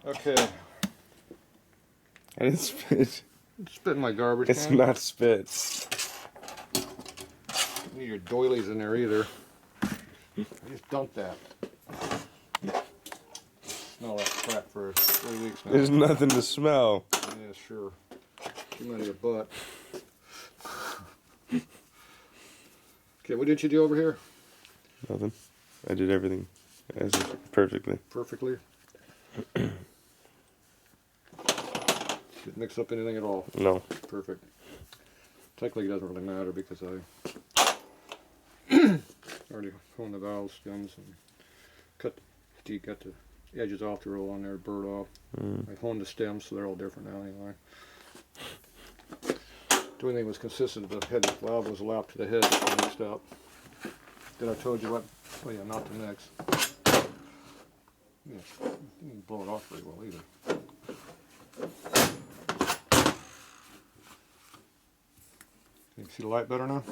Okay. I didn't spit. Spit in my garbage It's can. not spit. Don't need your doilies in there either. I just dumped that. Smell that crap for 3 weeks now. There's nothing to smell. Yeah, sure. Too many of your butt. Okay, what did you do over here? Nothing. I did everything as perfectly. Perfectly. Didn't mix up anything at all. No. Perfect. Technically, it doesn't really matter because I already honed the valve stems and got the edges off to roll on there, burred off. I honed the stems, so they're all different now anyway. The only thing was consistent, the head valve was lapped to the head mixed up. Then I told you what, oh yeah, not to mix. Yeah, you didn't blow it off very well either. You can see the light better now?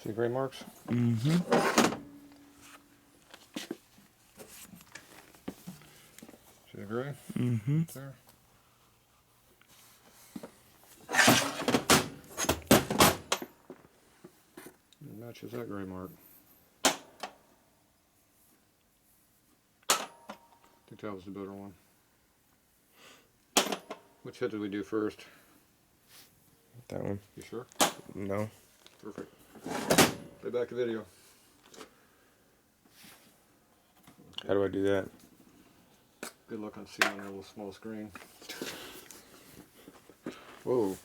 See the gray marks? Mm-hmm. See the gray? Mm-hmm. There. It matches that gray mark. I think that was the better one. Which head did we do first? That one. You sure? No. Perfect. Play back the video. How do I do that? Good luck on seeing on a little small screen. Whoa,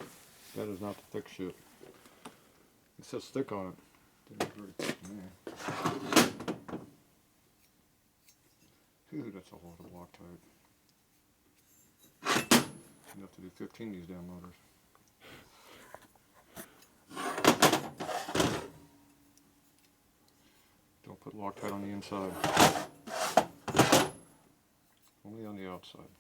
that is not the thick shit. It says thick on it. Didn't very thick to me. Ooh, that's a lot of Loctite. Enough to do 15 of these damn motors. Don't put Loctite on the inside. Only on the outside.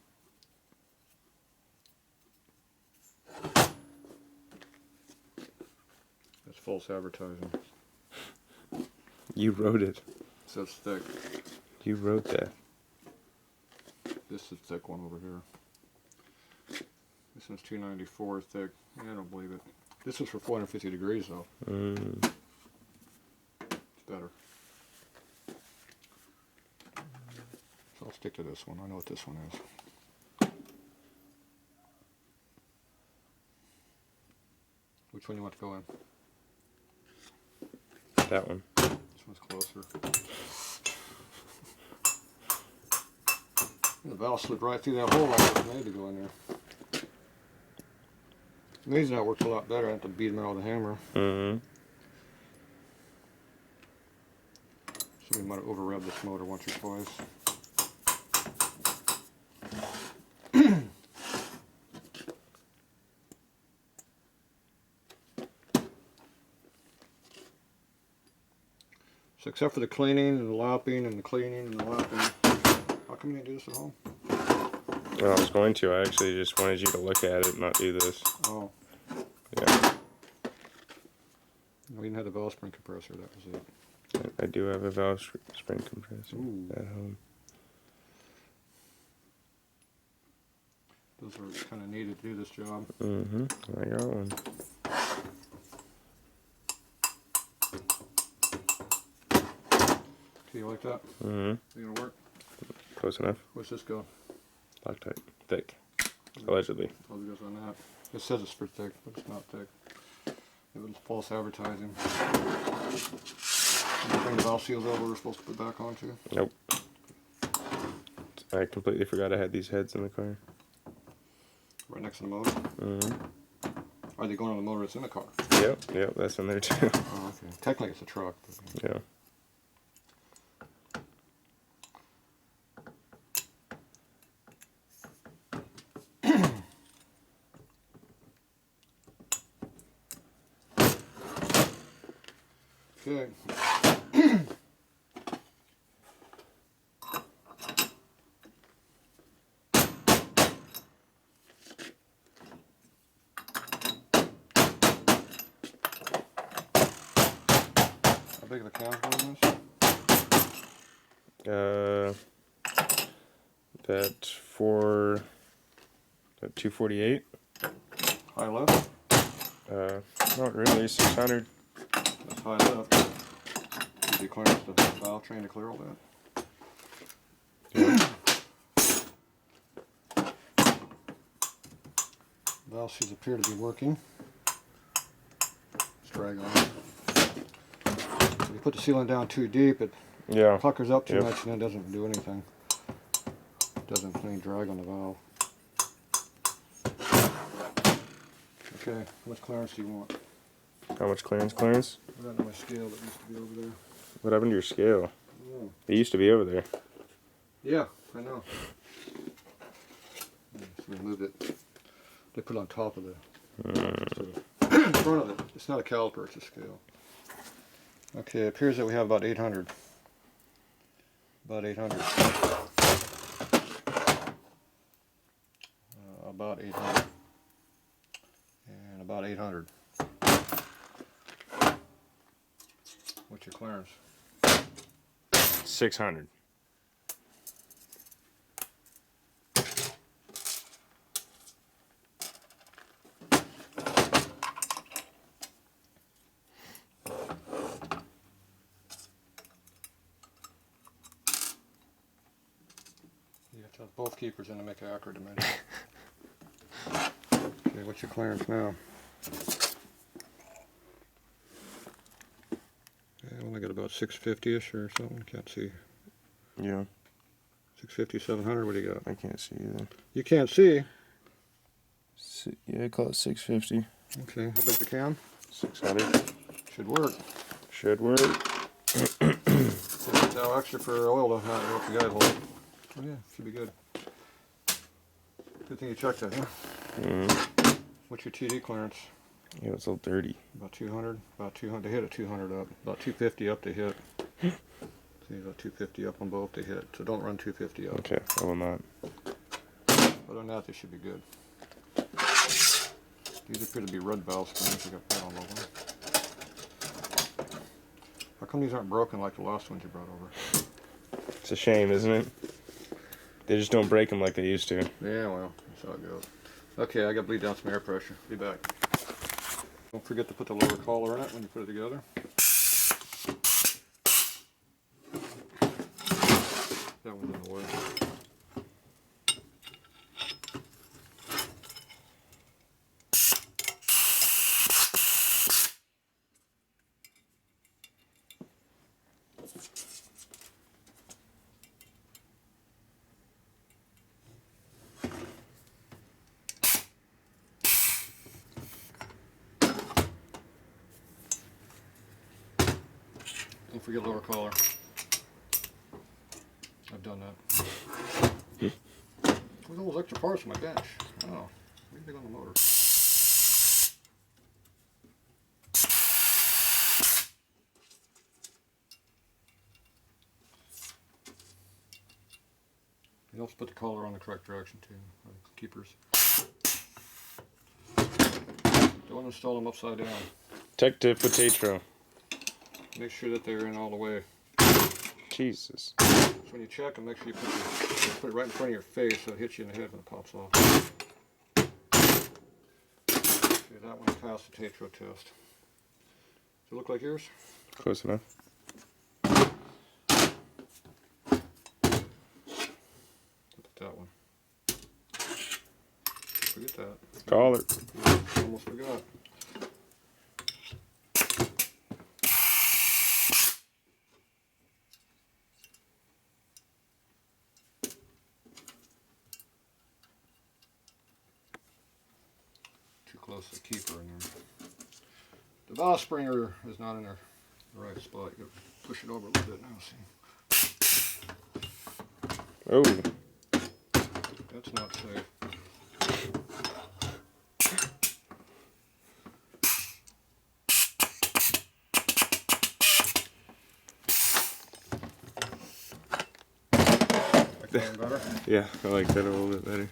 That's false advertising. You wrote it. It says thick. You wrote that. This is the thick one over here. This one's 294 thick. Yeah, I don't believe it. This is for 450 degrees though. It's better. So I'll stick to this one. I know what this one is. Which one you want to go in? That one. This one's closer. The valve slid right through that hole I was made to go in there. Amazing how it works a lot better. I have to beat them out with a hammer. Mm-hmm. So we might have over revved this motor once or twice. So except for the cleaning and the lapping and the cleaning and the lapping, how come you didn't do this at home? Well, I was going to. I actually just wanted you to look at it, not do this. Oh. Yeah. We didn't have the valve spring compressor, that was it. I do have a valve spring compressor at home. Those are kind of needed to do this job. Mm-hmm. I got one. Okay, you like that? Mm-hmm. You gonna work? Close enough. Where's this go? Loctite. Thick. Allegedly. Probably goes on that. It says it's for thick, but it's not thick. It was false advertising. Did you bring the valve seals over we're supposed to put back on too? Nope. I completely forgot I had these heads in the car. Right next to the motor? Mm-hmm. Are they going on the motor that's in the car? Yep, that's in there too. Oh, okay. Technically it's a truck. But Yeah. okay. How big are the cans on this? That 248. High left? Not really. 600. That's high left. Easy clearance to valve train to clear all that. Yeah. Valve seals appear to be working. Let's drag on it. If you put the sealant down too deep, it puckers up too much and it doesn't do anything. It doesn't clean drag on the valve. Okay, how much clearance do you want? How much clearance? I got my scale that used to be over there. What happened to your scale? Oh. It used to be over there. Yeah, I know. Just removed it. They put it on top of the in front of it. It's not a caliper, it's a scale. Okay, it appears that we have about 800. About 800. About 800. And about 800. What's your clearance? 600. You have to have both keepers in to make an accurate dimension. Okay, what's your clearance now? I only got about 650-ish or something. Can't see. Yeah. 650, 700. What do you got? I can't see either. You can't see. Yeah, I call it 650. Okay, how big's the can? 600. Should work. Should work. Now extra for oil to help the guide hold. Oh yeah, should be good. Good thing you checked that, huh? Mm-hmm. What's your TD clearance? Yeah, it's a little dirty. About 200. About 200 to hit at 200 up. About 250 up to hit. See, about 250 up on both to hit. So don't run 250 up. Okay, I will not. Other than that, they should be good. These appear to be red valve springs. I got that all over. How come these aren't broken like the last ones you brought over? It's a shame, isn't it? They just don't break them like they used to. Yeah, well, that's how it goes. Okay, I got to bleed down some air pressure. Be back. Don't forget to put the lower collar in it when you put it together. That one's in the way. Don't forget lower collar. I've done that. Where's all those extra parts on my bench? Oh, maybe they go on the motor. You also put the collar on the correct direction too, keepers. Don't install them upside down. Tech tip with Tatro. Make sure that they're in all the way. Jesus. So when you check them, make sure you put it right in front of your face so it hits you in the head when it pops off. Okay, that one passed the Tatro test. Does it look like yours? Close enough. Look at that one. Forget that. Collar. Almost forgot. Too close to the keeper in there. The valve springer is not in the right spot. You gotta push it over a little bit now, see? Oh. That's not safe. Like that one better? Yeah, I like that a little bit better.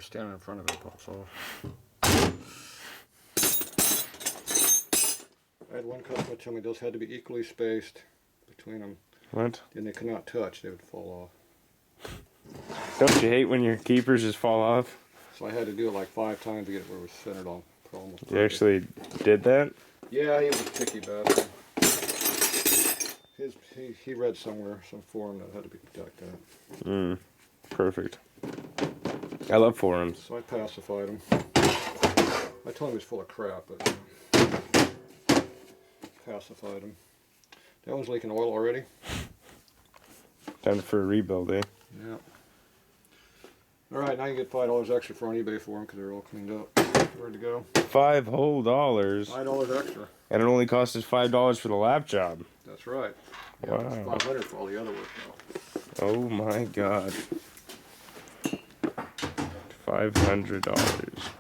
you're standing in front of it, it pops off. I had one customer tell me those had to be equally spaced between them. What? Then they could not touch, they would fall off. Don't you hate when your keepers just fall off? So I had to do it like 5 times to get it where it was centered on. Almost You actually did that? Yeah, he was a picky bastard. He read somewhere, some forum that had to be like that. Perfect. I love forums. So I pacified him. I told him he was full of crap, but pacified him. That one's leaking oil already. Time for a rebuild, eh? Yeah. Alright, now you get $5 extra for on eBay for them because they're all cleaned up. Ready to go. $5 whole. $5 extra. And it only cost us $5 for the lap job. That's right. Yeah, Wow. it's $500 for all the other work though. Oh my god. $500.